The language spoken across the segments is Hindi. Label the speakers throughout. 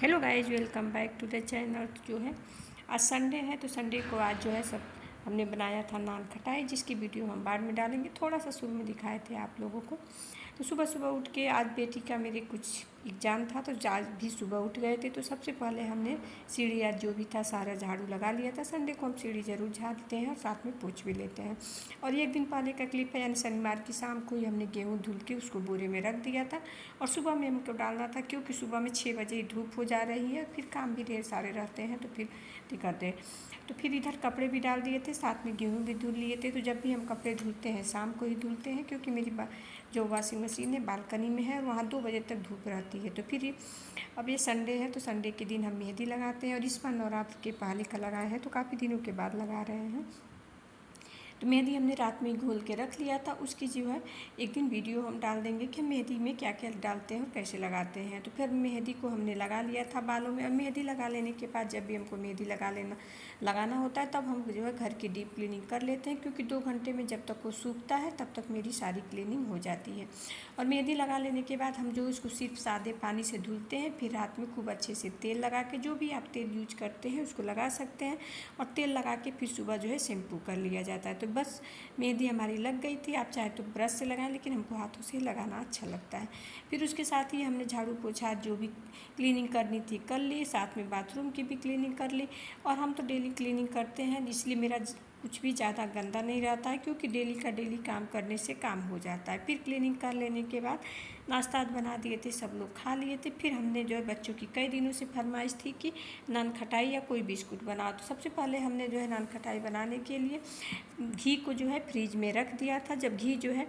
Speaker 1: Hello guys, welcome back to the channel. जो है आज संडे है तो संडे को आज जो है सब हमने बनाया था नान खटाई, जिसकी वीडियो हम बाद में डालेंगे। थोड़ा सा शुरू में दिखाए थे आप लोगों को। तो सुबह सुबह उठ के आज बेटी का मेरे कुछ एग्ज़ाम था, तो आज भी सुबह उठ गए थे। तो सबसे पहले हमने सीढ़ी या जो भी था सारा झाड़ू लगा लिया था। संडे को हम सीढ़ी ज़रूर झाड़ते हैं और साथ में पोंछ भी लेते हैं। और एक दिन पहले का क्लिप है, यानी शनिवार की शाम को ही हमने गेहूँ धुल के उसको बोरे में रख दिया था और सुबह में हमको डालना था, क्योंकि सुबह में 6 बजे धूप हो जा रही है, फिर काम भी ढेर सारे रहते हैं तो फिर दिक्कत है। तो फिर इधर कपड़े भी डाल दिए थे, साथ में गेहूँ भी धुल लिए थे। तो जब भी हम कपड़े धुलते हैं शाम को ही धुलते हैं, क्योंकि मेरी जो वॉशिंग मशीन है बालकनी में है, वहाँ 2 बजे तक धूप रहती है। तो फिर अब ये संडे है तो संडे के दिन हम मेहंदी लगाते हैं, और इस बार नवरात्र के पहले का लगाए हैं, तो काफ़ी दिनों के बाद लगा रहे हैं। तो मेहंदी हमने रात में घोल के रख लिया था। उसकी जो है एक दिन वीडियो हम डाल देंगे कि मेहंदी में क्या क्या डालते हैं और कैसे लगाते हैं। तो फिर मेहंदी को हमने लगा लिया था बालों में। और मेहंदी लगा लेने के बाद जब भी हमको मेहंदी लगाना होता है, तब हम जो है घर की डीप क्लीनिंग कर लेते हैं, क्योंकि 2 घंटे में जब तक वो सूखता है तब तक मेरी सारी क्लीनिंग हो जाती है। और मेहंदी लगा लेने के बाद हम जो उसको सिर्फ सादे पानी से धुलते हैं, फिर रात में खूब अच्छे से तेल लगा के, जो भी आप तेल यूज करते हैं उसको लगा सकते हैं, और तेल लगा के फिर सुबह जो है शैम्पू कर लिया जाता है। तो बस मेहंदी हमारी लग गई थी। आप चाहे तो ब्रश से लगाएं, लेकिन हमको हाथों से लगाना अच्छा लगता है। फिर उसके साथ ही हमने झाड़ू पोछा जो भी क्लीनिंग करनी थी कर ली, साथ में बाथरूम की भी क्लीनिंग कर ली। और हम तो डेली क्लीनिंग करते हैं, इसलिए मेरा कुछ भी ज़्यादा गंदा नहीं रहता है, क्योंकि डेली का डेली काम करने से काम हो जाता है। फिर क्लीनिंग कर लेने के बाद नाश्ता बना दिए थे, सब लोग खा लिए थे। फिर हमने जो है बच्चों की कई दिनों से फरमाइश थी कि नान खटाई या कोई बिस्कुट बनाओ। तो सबसे पहले हमने जो है नान खटाई बनाने के लिए घी को जो है फ्रिज में रख दिया था। जब घी जो है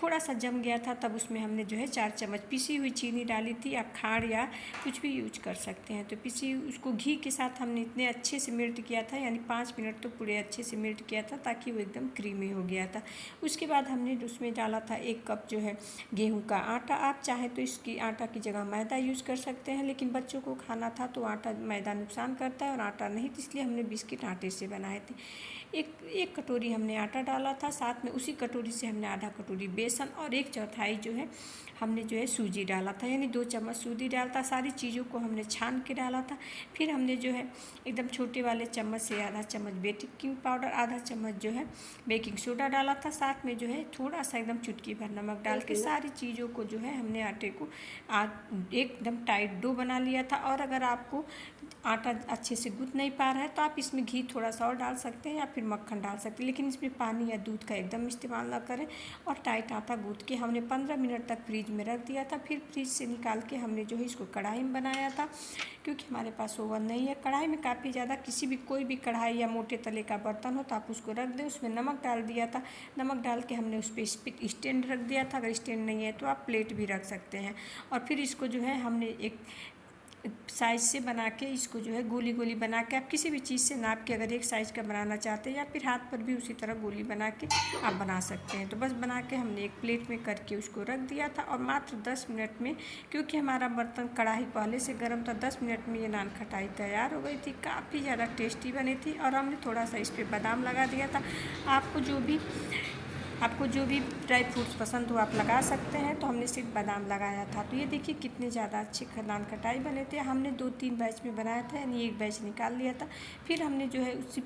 Speaker 1: थोड़ा सा जम गया था, तब उसमें हमने जो है 4 चम्मच पिसी हुई चीनी डाली थी। आप खांड या कुछ भी यूज कर सकते हैं। तो पिसी उसको घी के साथ हमने इतने अच्छे से मेल्ट किया था, यानी 5 मिनट तो पूरे अच्छे से मेल्ट किया था, ताकि वो एकदम क्रीमी हो गया था। उसके बाद हमने उसमें डाला था 1 कप जो है गेहूं का आटा। आप चाहे तो इसकी आटा की जगह मैदा यूज़ कर सकते हैं, लेकिन बच्चों को खाना था तो आटा मैदा नुकसान करता है, और आटा नहीं, तो इसलिए हमने बिस्किट आटे से बनाए थे। एक कटोरी हमने आटा डाला था, साथ में उसी कटोरी से हमने आधा कटोरी बेसन और 1/4 जो है हमने जो है सूजी डाला था, यानी 2 चम्मच सूजी डालता। सारी चीज़ों को हमने छान के डाला था। फिर हमने जो है एकदम छोटे वाले चम्मच से आधा चम्मच बेकिंग पाउडर, आधा चम्मच जो है बेकिंग सोडा डाला था, साथ में जो है थोड़ा सा एकदम चुटकी भर नमक डाल के सारी चीज़ों को जो है हमने आटे को एकदम टाइट डो बना लिया था। और अगर आपको आटा अच्छे से गूँथ नहीं पा रहा है, तो आप इसमें घी थोड़ा सा और डाल सकते हैं या फिर मक्खन डाल सकते हैं, लेकिन इसमें पानी या दूध का एकदम इस्तेमाल ना करें। और टाइट आटा गूँथ के हमने 15 मिनट तक फ्रिज में रख दिया था। फिर फ्रिज से निकाल के हमने जो है इसको कढ़ाई में बनाया था, क्योंकि हमारे पास ओवन नहीं है। कढ़ाई में काफ़ी ज़्यादा कोई भी कढ़ाई या मोटे तले का बर्तन हो तो आप उसको रख दें। उसमें नमक डाल दिया था। नमक डाल के हमने उस पर स्टैंड रख दिया था। अगर स्टैंड नहीं है तो आप प्लेट भी रख सकते हैं। और फिर इसको जो है हमने एक साइज़ से बना के, इसको जो है गोली गोली बना के, आप किसी भी चीज़ से नाप के अगर एक साइज़ का बनाना चाहते हैं, या फिर हाथ पर भी उसी तरह गोली बना के आप बना सकते हैं। तो बस बना के हमने एक प्लेट में करके उसको रख दिया था। और मात्र 10 मिनट में, क्योंकि हमारा बर्तन कढ़ाई पहले से गर्म था, 10 मिनट में ये नान खटाई तैयार हो गई थी। काफ़ी ज़्यादा टेस्टी बनी थी। और हमने थोड़ा सा इस पर बादाम लगा दिया था। आपको जो भी ड्राई फ्रूट्स पसंद हो आप लगा सकते हैं। तो हमने सिर्फ बादाम लगाया था। तो ये देखिए कितने ज़्यादा अच्छे नान खटाई बने थे। हमने 2-3 बैच में बनाया था, यानी एक बैच निकाल लिया था। फिर हमने जो है उसी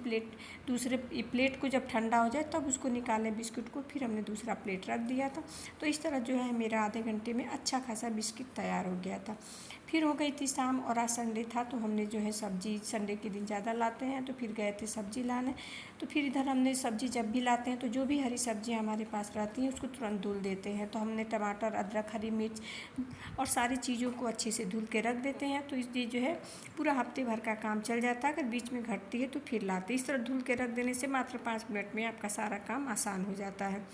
Speaker 1: दूसरे प्लेट को जब ठंडा हो जाए तब उसको निकालें बिस्कुट को, फिर हमने दूसरा प्लेट रख दिया था। तो इस तरह जो है मेरा आधे घंटे में अच्छा खासा बिस्किट तैयार हो गया था। फिर हो गई थी शाम, और आज संडे था तो हमने जो है सब्जी संडे के दिन ज़्यादा लाते हैं, तो फिर गए थे सब्जी लाने। तो फिर इधर हमने सब्जी जब भी लाते हैं तो जो भी हरी सब्जियां हमारे पास रहती हैं उसको तुरंत धुल देते हैं। तो हमने टमाटर, अदरक, हरी मिर्च और सारी चीज़ों को अच्छे से धुल के रख देते हैं। तो इसलिए जो है पूरा हफ्ते भर का काम चल जाता है। अगर बीच में घटती है तो फिर लाते। इस तरह धुल के रख देने से मात्र 5 मिनट में आपका सारा काम आसान हो जाता है।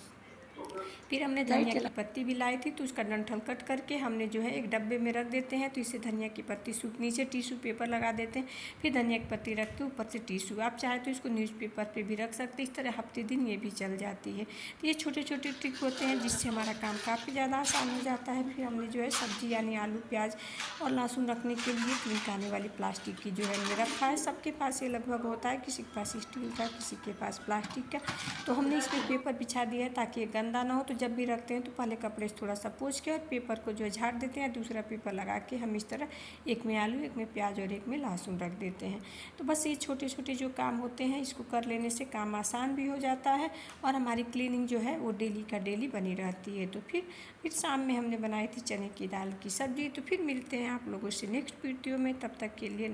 Speaker 1: फिर हमने धनिया की पत्ती भी लाई थी, तो उसका डंठल कट करके हमने जो है एक डब्बे में रख देते हैं। तो इससे धनिया की पत्ती सूख, नीचे टिश्यू पेपर लगा देते हैं। फिर धनिया की पत्ती रख के ऊपर से टिश्यू, आप चाहे तो इसको न्यूज़पेपर पे भी रख सकते हैं। इस तरह हफ्ते दिन ये भी चल जाती है। तो ये छोटे छोटे ट्रिक होते हैं जिससे हमारा काम काफ़ी ज़्यादा आसान हो जाता है। फिर हमने जो है सब्जी यानी आलू, प्याज और लहसुन रखने के लिए क्लिप आने वाली प्लास्टिक की जो है हमने रखा है। सबके पास ये लगभग होता है, किसी के पास स्टील का, किसी के पास प्लास्टिक का। तो हमने इस पर पेपर बिछा दिया है ताकि ये गंदा गंदा ना हो तो जब भी रखते हैं तो पहले कपड़े से थोड़ा सा पोंछ के और पेपर को जो है झाड़ देते हैं, दूसरा पेपर लगा के हम इस तरह एक में आलू, एक में प्याज और एक में लहसुन रख देते हैं। तो बस ये छोटे छोटे जो काम होते हैं इसको कर लेने से काम आसान भी हो जाता है और हमारी क्लीनिंग जो है वो डेली का डेली बनी रहती है। तो फिर शाम में हमने बनाई थी चने की दाल की सब्ज़ी। तो फिर मिलते हैं आप लोगों से नेक्स्ट वीडियो में, तब तक के लिए